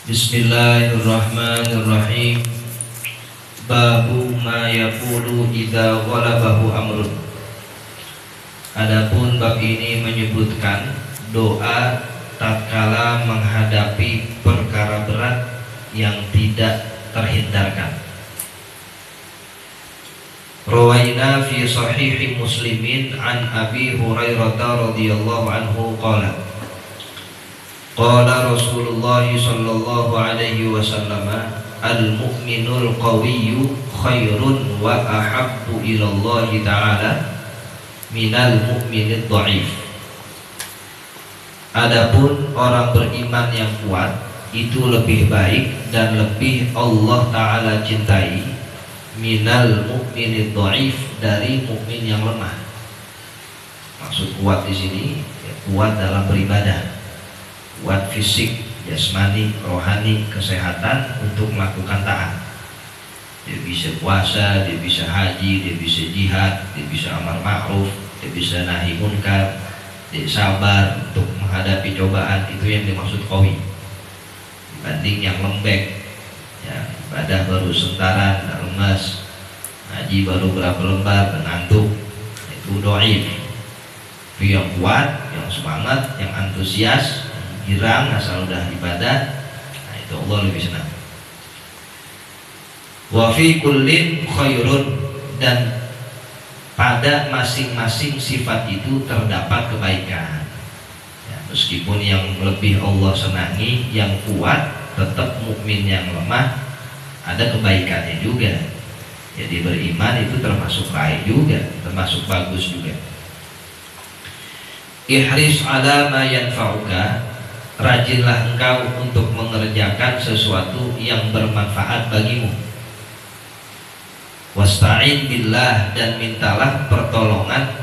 Bismillahirrahmanirrahim. Babu ma yaqulu idza ghalabahu amrun. Adapun bab ini menyebutkan doa tatkala menghadapi perkara berat yang tidak terhindarkan. Rawaina fi sahih Muslimin an Abi Hurairah radhiyallahu anhu qala qala Rasulullah sallallahu alaihi wasallam al-mu'minul qawiyyu khairun wa ahabbu ila Allah ta'ala minal mu'minid dha'if. Adapun orang beriman yang kuat itu lebih baik dan lebih Allah Ta'ala cintai minal mu'minid dha'if, dari mukmin yang lemah. Maksud kuat di sini kuat dalam beribadah, kuat fisik, jasmani, rohani, kesehatan untuk melakukan taat. Dia bisa puasa, dia bisa haji, dia bisa jihad, dia bisa amar ma'ruf, dia bisa nahi munkar, dia sabar untuk menghadapi cobaan. Itu yang dimaksud qawi. Dibanding yang lembek, ya, ibadah baru sentaran, lemas, haji baru berapa lembar, mengantuk, itu dhaif. Itu yang kuat, yang semangat, yang antusias, girang asal udah ibadah, nah itu Allah lebih senang. Wa fi kullin khairun, dan pada masing-masing sifat itu terdapat kebaikan. Ya, meskipun yang lebih Allah senangi yang kuat, tetap mukmin yang lemah ada kebaikannya juga. Jadi beriman itu termasuk baik juga, termasuk bagus juga. Ihris ala ma yanfa'uka, rajinlah engkau untuk mengerjakan sesuatu yang bermanfaat bagimu. Wasta'in billah, dan mintalah pertolongan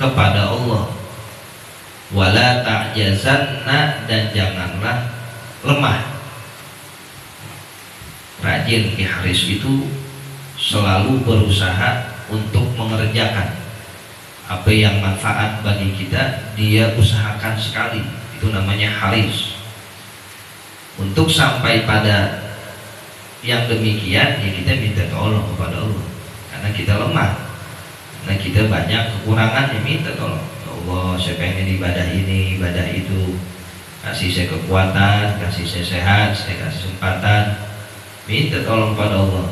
kepada Allah. Wala ta'jazanna, dan janganlah lemah. Rajin, ihris itu selalu berusaha untuk mengerjakan apa yang manfaat bagi kita, dia usahakan sekali. Itu namanya haris. Untuk sampai pada yang demikian, ya kita minta tolong kepada Allah, karena kita lemah, karena kita banyak kekurangan, ya minta tolong. Ya Allah, saya pengen ibadah ini, ibadah itu, kasih saya kekuatan, kasih saya sehat, saya kasih kesempatan, minta tolong kepada Allah,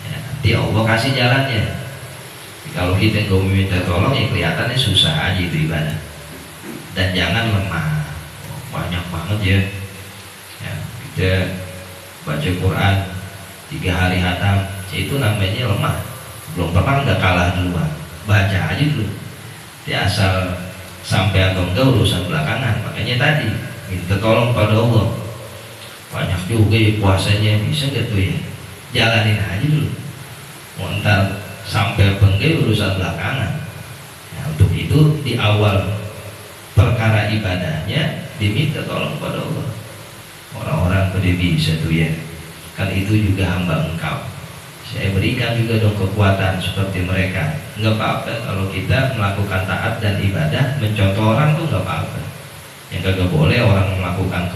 ya, nanti Allah kasih jalannya. Kalau kita nggak meminta tolong, ya kelihatannya susah aja itu ibadah. Dan jangan lemah. Banyak banget ya, kita baca Quran 3 hari hatam, itu namanya lemah. Belum pernah udah kalah duluan, baca aja dulu. Dia asal sampai atau enggak urusan belakangan. Makanya tadi minta tolong pada Allah. Banyak juga ya puasanya, bisa gak tuh ya, jalanin aja dulu. Mau ntar sampai apa enggak urusan belakangan. Nah, untuk itu di awal perkara ibadahnya diminta tolong pada Allah. Orang-orang pada bisa tuh ya, kan itu juga hamba engkau, saya berikan juga dong kekuatan seperti mereka. Enggak apa-apa kalau kita melakukan taat dan ibadah, mencontoh orang tuh enggak apa-apa. Yang kagak boleh orang melakukan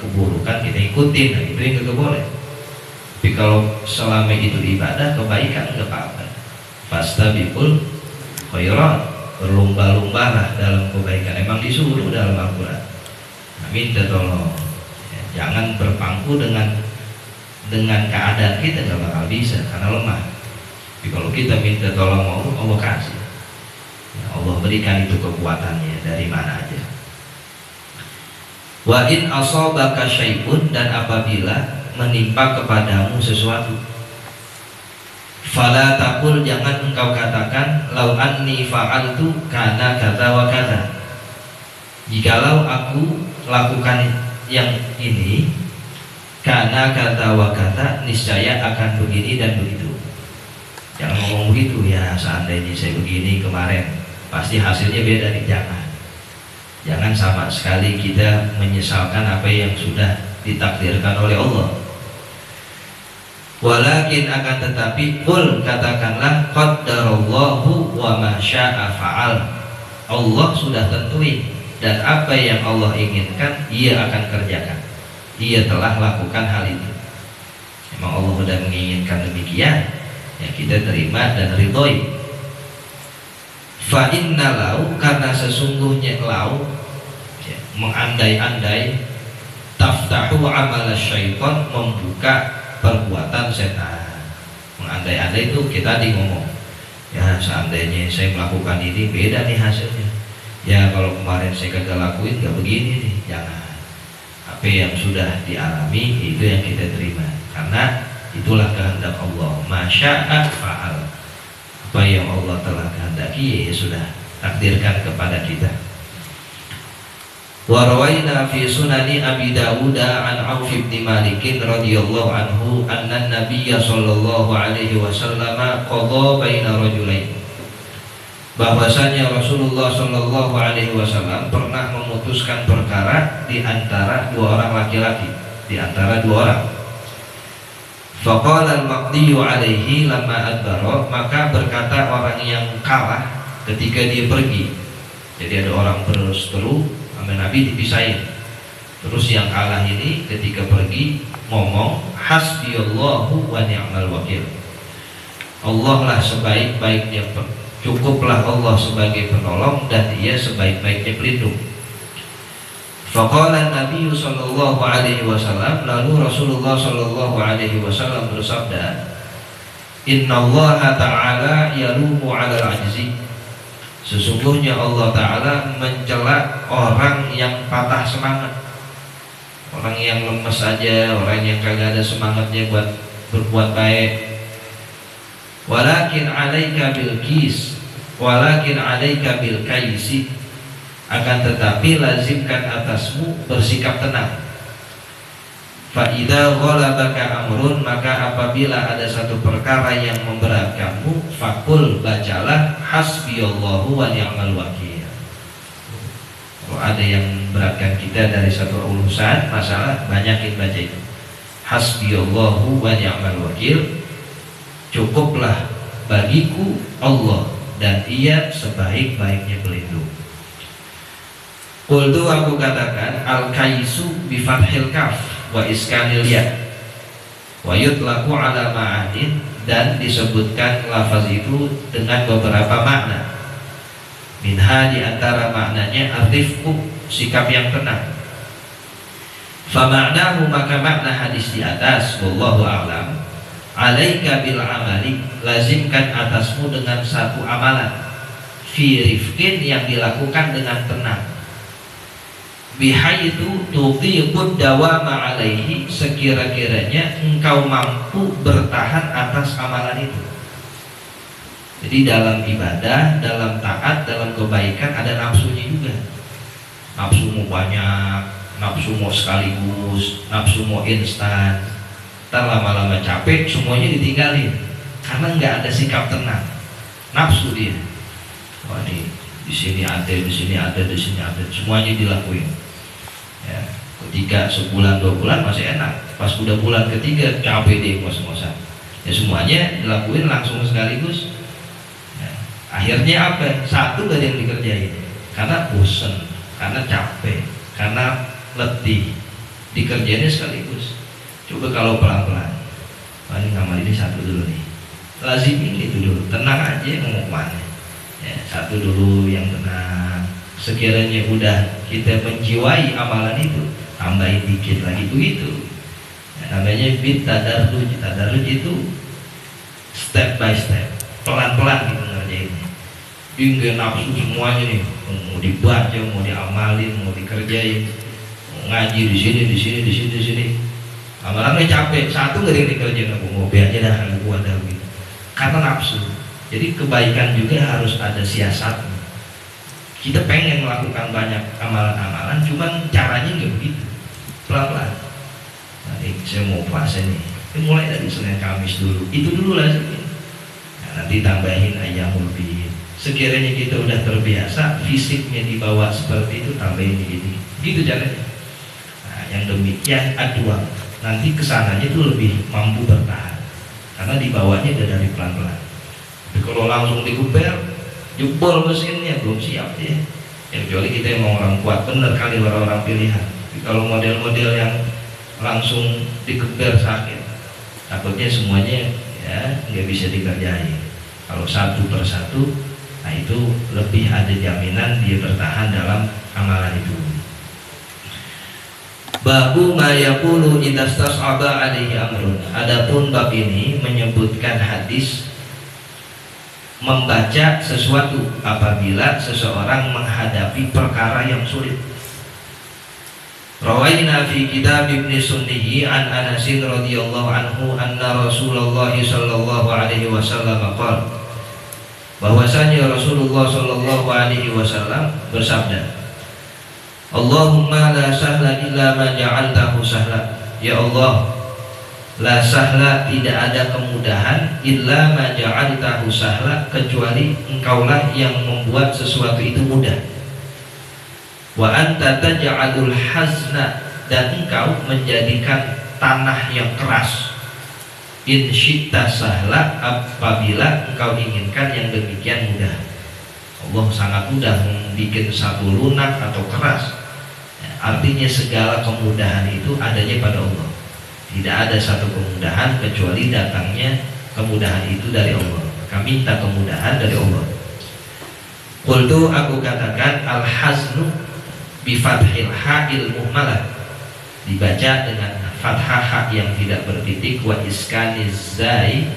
keburukan kita ikutin, nah itu yang kagak boleh. Tapi kalau selama itu ibadah, kebaikan enggak apa-apa. Fastabiqul khairat, berlomba-lombalah dalam kebaikan. Emang disuruh dalam Al-Quran. Nah, minta tolong, ya, jangan berpangku dengan keadaan kita, nggak bakal bisa karena lemah. Tapi kalau kita minta tolong Allah kasih, ya, Allah berikan itu kekuatannya dari mana aja. Wa in asabaka syai'un, dan apabila menimpa kepadamu sesuatu, fala taqul, jangan engkau katakan lau anni fa'altu kana kata wa kata, jikalau aku lakukan yang ini, kana kata wa kata, niscaya akan begini dan begitu. Jangan ngomong begitu, ya seandainya saya begini kemarin pasti hasilnya beda nih. Jangan sama sekali kita menyesalkan apa yang sudah ditakdirkan oleh Allah. Walakin, akan tetapi, qul, katakanlah, qaddarallahu wa ma syaa fa'al, Allah sudah tentuin, dan apa yang Allah inginkan Ia akan kerjakan. ia telah lakukan hal itu. Memang Allah sudah menginginkan demikian, ya kita terima dan ridhoi. Fa inna lau, karena sesungguhnya lau, ya, mengandai-andai, taftahu amal syaitan, membuka perbuatan setan. Mengandai-andai itu kita ngomong, ya seandainya saya melakukan ini beda nih hasilnya, ya kalau kemarin saya kagak lakuin gak begini nih. Jangan. Apa yang sudah dialami itu yang kita terima, karena itulah kehendak Allah. Masya'a fa'al. Apa yang Allah telah kehendaki ya sudah takdirkan kepada kita. Wa rawaina fi sunani Abi Dawud an Auf bin Malik radhiyallahu anhu anna Nabiy sallallahu alaihi wasallam qada baina rajulain, bahwasanya Rasulullah sallallahu alaihi wasallam pernah memutuskan perkara di antara dua orang laki-laki, di antara dua orang. Faqala al-maqdiyu alaihi lamma adbara, maka berkata orang yang kalah ketika dia pergi. Jadi ada orang berseteru sama Nabi dipisahin. Terus yang kalah ini ketika pergi ngomong, hasbiyallahu wa ni'mal wakil. Allah lah sebaik-baiknya, cukuplah Allah sebagai penolong dan Dia sebaik-baiknya pelindung. Faqala Nabi sallallahu alaihi wasallam, lalu Rasulullah sallallahu alaihi wasallam bersabda, innallaha ta'ala yalumu 'alal 'ajzi, sesungguhnya Allah Ta'ala mencela orang yang patah semangat, orang yang lemes saja, orang yang kagak ada semangatnya buat berbuat baik. Walakin 'alaika bil qis, walakin 'alaika bil kaisi, akan tetapi lazimkan atasmu bersikap tenang. Fa idza ghalabaka amrun, maka apabila ada satu perkara yang memberatkanmu, fakul, bacalah hasbiyallahu wa ni'mal wakil. Kalau ada yang memberatkan kita dari satu urusan masalah, banyakin baca itu. Hasbiyallahu wa ni'mal wakil, cukuplah bagiku Allah dan Ia sebaik-baiknya pelindung. Qultu, aku katakan, al-kaisu bi fathil kaf wa iskanil ya wa yutlaqu ala ma'anin, dan disebutkan lafaz itu dengan beberapa makna. Minha, di antara maknanya ar-rifqu, sikap yang tenang. Fa ma'nahu, maka makna hadis di atas, wallahu a'lam, alaika bil amali, lazimkan atasmu dengan satu amalan, fi rifqin, yang dilakukan dengan tenang, bihaitu tuqiqud dawama alaihi, sekira-kiranya engkau mampu bertahan atas amalan itu. Jadi dalam ibadah, dalam taat, dalam kebaikan ada nafsunya juga. Nafsu mau banyak, nafsu mau sekaligus, nafsu mau instan. Ntar lama-lama capek, semuanya ditinggalin karena nggak ada sikap tenang. Nafsu dia, wah di sini ada, di sini ada, di sini ada, semuanya dilakuin. Ya, ketika sebulan 2 bulan masih enak, pas udah bulan ketiga capek deh, ngos-ngosan. Ya semuanya dilakuin langsung sekaligus. Ya, akhirnya apa? Satu gak ada yang dikerjain karena bosen, karena capek, karena letih. Dikerjainnya sekaligus. Coba kalau pelan-pelan, paling ngamal ini satu dulu nih, lazimin itu dulu, tenang aja mau kemana. Ya, satu dulu yang tenang. Sekiranya udah kita menjiwai amalan itu, tambahin dikit lagi, begitu. Ya, namanya bit tadarruj. Tadarruj itu step by step, pelan-pelan gitu ngerjainnya. Hingga nafsu semuanya nih, mau dibaca, mau diamalin, mau dikerjain, mau ngaji di sini, di sini, di sini, di sini. Lama-lama capek, satu gak ada yang dikerjain, aku mau aja dah, aku ada gitu. Karena nafsu. Jadi kebaikan juga harus ada siasatnya. Kita pengen melakukan banyak amalan-amalan, cuman caranya nggak begitu, pelan-pelan. Nanti saya mau puasa nih, mulai dari Senin Kamis dulu, itu dulu lah. Nah, nanti tambahin ayyamul bid. Sekiranya kita udah terbiasa, fisiknya dibawa seperti itu, tambahin dikit-dikit. Gitu caranya. Nah, yang demikian aduan, nanti kesananya itu lebih mampu bertahan, karena dibawanya udah dari pelan-pelan. Tapi kalau langsung diguber, jebol mesinnya, belum siap ya. Kecuali kita emang orang kuat bener kali, orang-orang pilihan. Tapi kalau model-model yang langsung dikeber sakit, takutnya semuanya ya nggak bisa dikerjain. Kalau satu persatu, nah itu lebih ada jaminan dia bertahan dalam amalan itu. Babu ma yaqulu idza stas'aba alaihi amrun. Adapun bab ini menyebutkan hadis membaca sesuatu apabila seseorang menghadapi perkara yang sulit. Rawaina fi kitab Ibnu Sunnihi an Anas radhiyallahu anhu anna Rasulullah sallallahu alaihi wasallam qala, bahwasanya Rasulullah sallallahu alaihi wasallam bersabda, Allahumma la sahla illa ma ja'altahu sahla. Ya Allah, la sahla, tidak ada kemudahan, illa ma ja'altahu sahla, kecuali engkaulah yang membuat sesuatu itu mudah. Wa anta taj'alul hazna, dan engkau menjadikan tanah yang keras. In syi'ta sahla, apabila engkau inginkan yang demikian mudah. Allah sangat mudah membuat satu lunak atau keras. Artinya segala kemudahan itu adanya pada Allah. Tidak ada satu kemudahan kecuali datangnya kemudahan itu dari Allah. Kami minta kemudahan dari Allah. Qultu, aku katakan, al-haznu bi fathil ha'il muhmalah, dibaca dengan fathah ha yang tidak bertitik, wa iskaniz zai,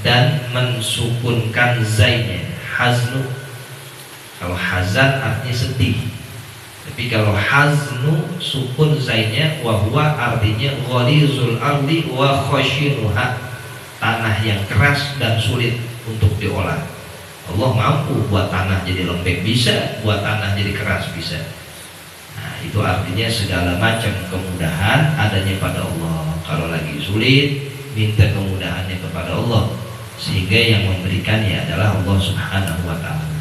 dan mensukunkan zainya. Haznu, kalau hazan artinya sedih, tapi kalau haznu sukun zainnya, wahwa artinya ghalizul ardi wa khashinuha, tanah yang keras dan sulit untuk diolah. Allah mampu buat tanah jadi lembek, bisa buat tanah jadi keras, bisa. Nah, itu artinya segala macam kemudahan adanya pada Allah. Kalau lagi sulit, minta kemudahannya kepada Allah, sehingga yang memberikannya adalah Allah Subhanahu wa ta'ala.